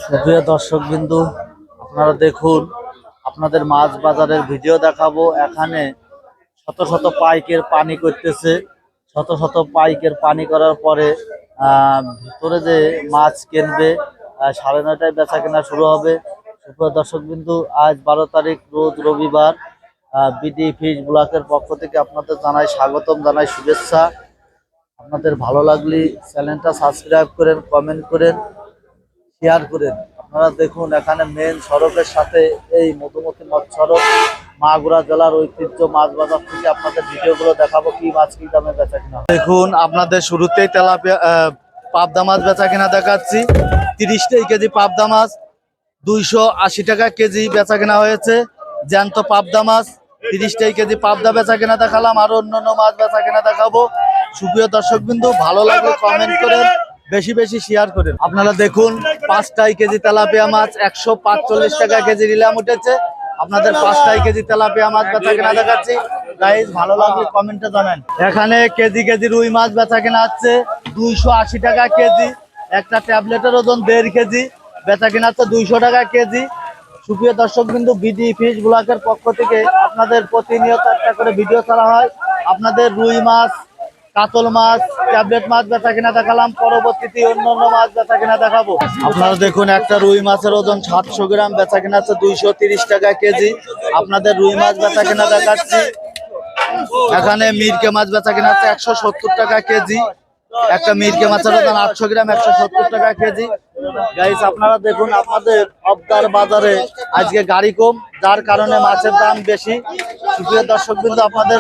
সুপ্রিয় দর্শকবিন্দু, আপনারা দেখুন, আপনাদের মাছ বাজারের ভিডিও দেখাবো। এখানে শত শত পাইকের পানি করতেছে। শত শত পাইকের পানি করার পরে ভিতরে যে মাছ কিনবে 9:30টায় বেচা কেনা শুরু হবে। সুপ্রিয় দর্শকবিন্দু, আজ 12 তারিখ, রোজ রবিবার। বিডি ফিশ ব্লকের পক্ষ থেকে আপনাদের জানাই স্বাগতম, জানাই শুভেচ্ছা। আপনাদের ভালো লাগলে চ্যানেলটা সাবস্ক্রাইব করেন, কমেন্ট করেন, শেয়ার করেন। আপনারা দেখুন, এখানে মেন সড়কের সাথে এই মধুমতি মৎস্য সড়ক, মাগুরা জেলার ঐতিহ্য মাছ বাজার থেকে আপনাদের ভিডিওগুলো দেখাবো, কি মাছ কি দামে বেচা কিনা। দেখুন, আপনাদের শুরুতেই তেলাপিয়া পাবদা মাছ বেচা কিনা দেখাচ্ছি। 30 কেজি পাবদা মাছ 280 টাকা কেজি বেচা কেনা হয়েছে। জ্যান্ত পাবদা মাছ 30 কেজি পাবদা বেচা কেনা দেখালাম, আর অন্যান্য মাছ বেচা কেনা দেখাবো। সুপ্রিয় দর্শকবিন্দু, ভালো লাগলে কমেন্ট করেন, বেশি বেশি শেয়ার করেন। আপনারা দেখুন, 5 কেজি তেলাপিয়া মাছ 145 টাকা কেজি নিলাম উঠেছে। আপনাদের 5 কেজি তেলাপিয়া মাছ বেচা কেনা দেখাচ্ছি। গাইজ, ভালো লাগলে কমেন্টে জানান। এখানে কেজি কেজি রুই মাছ বেচা কেনা হচ্ছে 280 টাকা কেজি। একটা ট্যাবলেটের ওজন 1.5 কেজি, বেচা কেনা হচ্ছে 200 টাকা কেজি। সুপ্রিয় দর্শকবিন্দু, বিডি ফিশ ব্লকের পক্ষ থেকে আপনাদের প্রতিনিয়ত একটা করে ভিডিও করা হয়। আপনাদের রুই মাছ, কাতল মাছ, ট্যাবলেট মাছ বেচা কিনা দেখালাম। পরবর্তীতে অন্যান্য মাছ বেচা কিনা দেখাবো। আপনারা দেখুন, একটা রুই মাছের ওজন 700 গ্রাম, বেচা কিনা হচ্ছে 230 টাকা কেজি। আপনাদের রুই মাছ বেচা কিনা দেখাচ্ছি। এখানে মিরকে মাছ বেচা কিনা হচ্ছে 170 টাকা কেজি। একটা মিরকে মাছের ওজন 800 গ্রাম, 170 টাকা কেজি। গাইস, আপনারা দেখুন, আপনাদের অবদার বাজারে আজকে গাড়ি কম, যার কারণে মাছের দাম বেশি। সুপ্রিয় দর্শকবৃন্দ, আপনাদের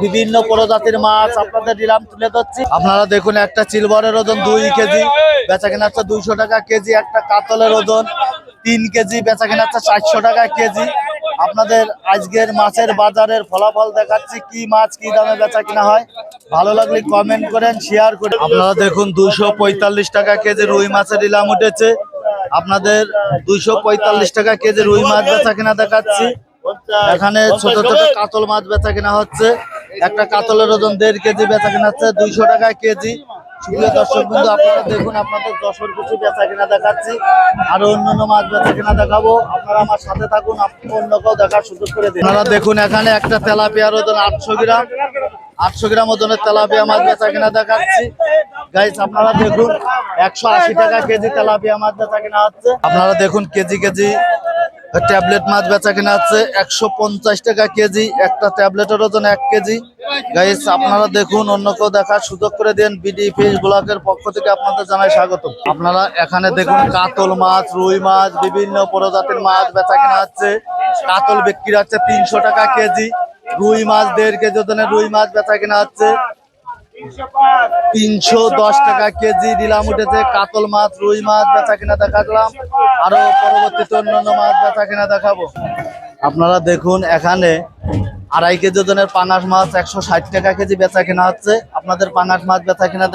বিভিন্ন প্রজাতির মাছ আপনাদের নিলাম তুলে ধরছি। আপনারা দেখুন, একটা সিলভারের ওজন 2 কেজি, বেচা কেনা হচ্ছে 200 টাকা কেজি। একটা কাতলের ওজন 3 কেজি, বেচা কেনা হচ্ছে 400 টাকা কেজি। আপনাদের আজকের মাছের বাজারের ফলাফল দেখাচ্ছি, কি মাছ কি দামে বেচা কিনা হয়। ভালো লাগলে কমেন্ট করেন, শেয়ার করেন। আপনারা দেখুন, 245 টাকা কেজি রুই মাছের নিলাম উঠেছে। আপনাদের 245 টাকা কেজি রুই মাছ বেচা কিনা দেখাচ্ছি। এখানে ছোট ছোট কাতল মাছ বেচা কিনা হচ্ছে। একটা কাতলের ওজন 1.5 কেজি, বেচা কিনা হচ্ছে 200 টাকা কেজি। সুপ্রিয় দর্শকবৃন্দ, আপনারা দেখুন, আপনাদের যশোর কিছু বেচা কিনা দেখাচ্ছি, আরো অন্যান্য মাছ বেচা কিনা দেখাবো। আপনারা আমার সাথে থাকুন, অন্যকেও দেখার সুযোগ করে দিন। আপনারা দেখুন, এখানে একটা তেলাপিয়ার ওজন 800 গ্রাম, 800 গ্রাম ওজনের তেলাপিয়া মাছ বেচা কিনা দেখাচ্ছি। গাইস, আপনারা দেখুন, 180 টাকা কেজি তেলাপিয়া মাছ বেচা কিনা হচ্ছে। আপনারা দেখুন, কেজি কেজি ট্যাবলেট মাছ বেচা কিনা হচ্ছে 150 টাকা কেজি। একটা ট্যাবলেটের ওজন 1 কেজি। গাইস, আপনারা দেখুন, অন্য কেউ দেখার সুযোগ করে দেন। বিডি ফিশ ব্লকের পক্ষ থেকে আপনাদের জানাই স্বাগত। আপনারা এখানে দেখুন, কাতল মাছ, রুই মাছ, বিভিন্ন প্রজাতির মাছ বেচা কিনা হচ্ছে। কাতল বিক্রি হচ্ছে 300 টাকা কেজি। রুই মাছ 1.5 কেজি ওজনের রুই মাছ বেচা কিনা হচ্ছে 310 টাকা কেজি নিলাম উঠেছে। কাতল মাছ, রুই মাছ বেচা কিনা দেখালাম, আরো পরবর্তীতে অন্যান্য মাছ বেচা কিনা দেখাবো। আপনারা দেখুন, এখানে 2.5 কেজি ওজনের পাঙাশ মাছ 160 টাকা কেজি বেচা কিনা হচ্ছে। আপনাদের পাঙাশ মাছ বেচা কিনা